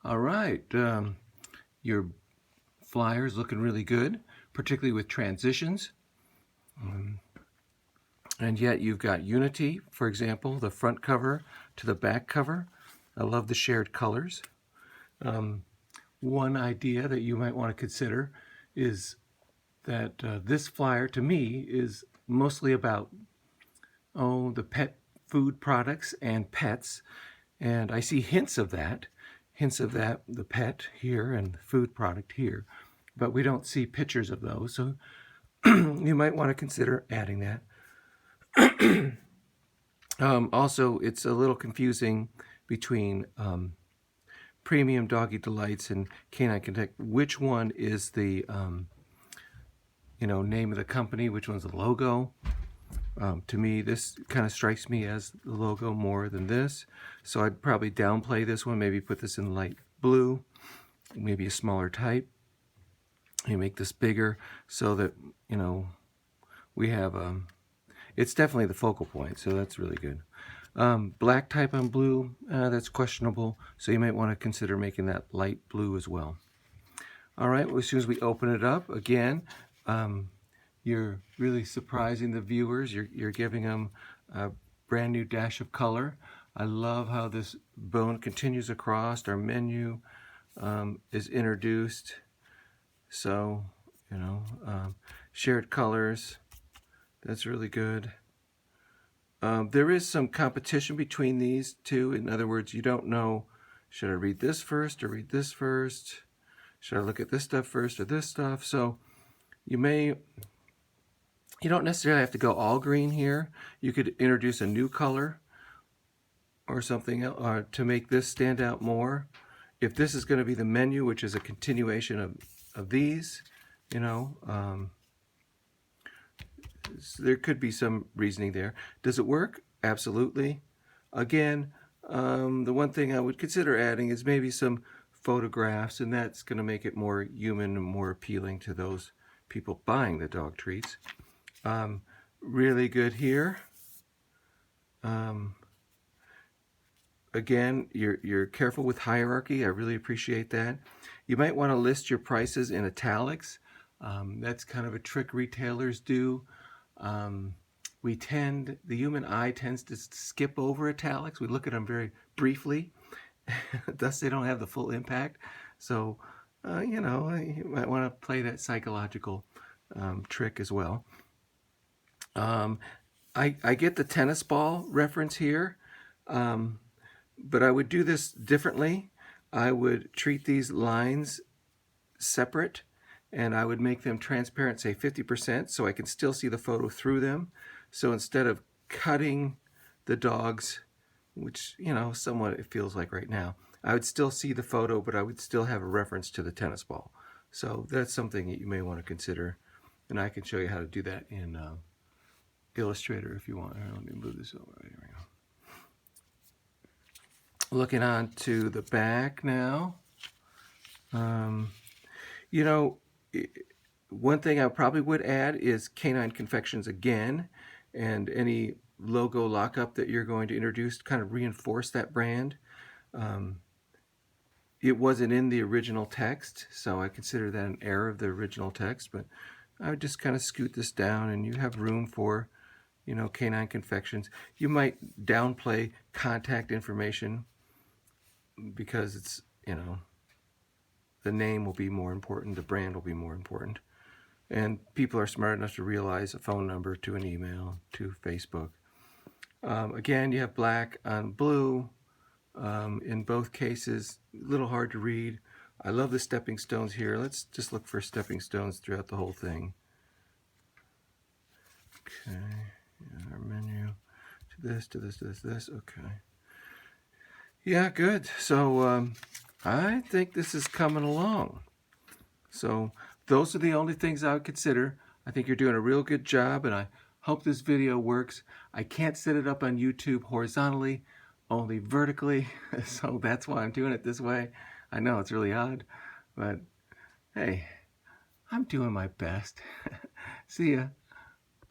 All right, your flyer's looking really good, particularly with transitions. And yet you've got unity, for example, the front cover to the back cover. I love the shared colors. One idea that you might want to consider is that this flyer to me is mostly about the pet food products and pets, and I see hints of that, the pet here and the food product here, but we don't see pictures of those, so you might want to consider adding that. Also, it's a little confusing between Premium Doggy Delights and Canine Connect. Which one is the name of the company? Which one's the logo? To me, this kind of strikes me as the logo more than this. So I'd probably downplay this one, maybe put this in light blue, maybe a smaller type. You make this bigger so that, we have, it's definitely the focal point, so that's really good. Black type on blue, that's questionable, so you might want to consider making that light blue as well. All right, well, as soon as we open it up, again, you're really surprising the viewers. You're giving them a brand new dash of color. I love how this bone continues across. Our menu is introduced. So, shared colors. That's really good. There is some competition between these two. In other words, you don't know, should I read this first or read this first? Should I look at this stuff first or this stuff? So you don't necessarily have to go all green here. You could introduce a new color or something else to make this stand out more. If this is going to be the menu, which is a continuation of these, there could be some reasoning there. Does it work? Absolutely. Again, the one thing I would consider adding is maybe some photographs, and that's going to make it more human and more appealing to those people buying the dog treats. Really good here. Again, you're careful with hierarchy. I really appreciate that. You might want to list your prices in italics. That's kind of a trick retailers do. The human eye tends to skip over italics. We look at them very briefly, thus they don't have the full impact. So, you might want to play that psychological trick as well. I get the tennis ball reference here, but I would do this differently. I would treat these lines separate, and I would make them transparent, say 50%, so I can still see the photo through them. So instead of cutting the dogs, which, somewhat it feels like right now, I would still see the photo, but I would still have a reference to the tennis ball. So that's something that you may want to consider, and I can show you how to do that in Illustrator if you want. Let me move this over. Here we go. Looking on to the back now. One thing I probably would add is Canine Confections again, and any logo lockup that you're going to introduce to kind of reinforce that brand. It wasn't in the original text, so I consider that an error of the original text, but I would just kind of scoot this down, and you have room for, Canine Confections. You might downplay contact information because it's, the name will be more important, the brand will be more important. And people are smart enough to realize a phone number to an email to Facebook. Again, you have black on blue. In both cases, a little hard to read. I love the stepping stones here. Let's just look for stepping stones throughout the whole thing. Okay, our menu to this, to this, to this, this. Okay. Yeah, good. So I think this is coming along. So those are the only things I would consider. I think you're doing a real good job, and I hope this video works. I can't set it up on YouTube horizontally, only vertically, so that's why I'm doing it this way. I know it's really odd, but hey, I'm doing my best. See ya.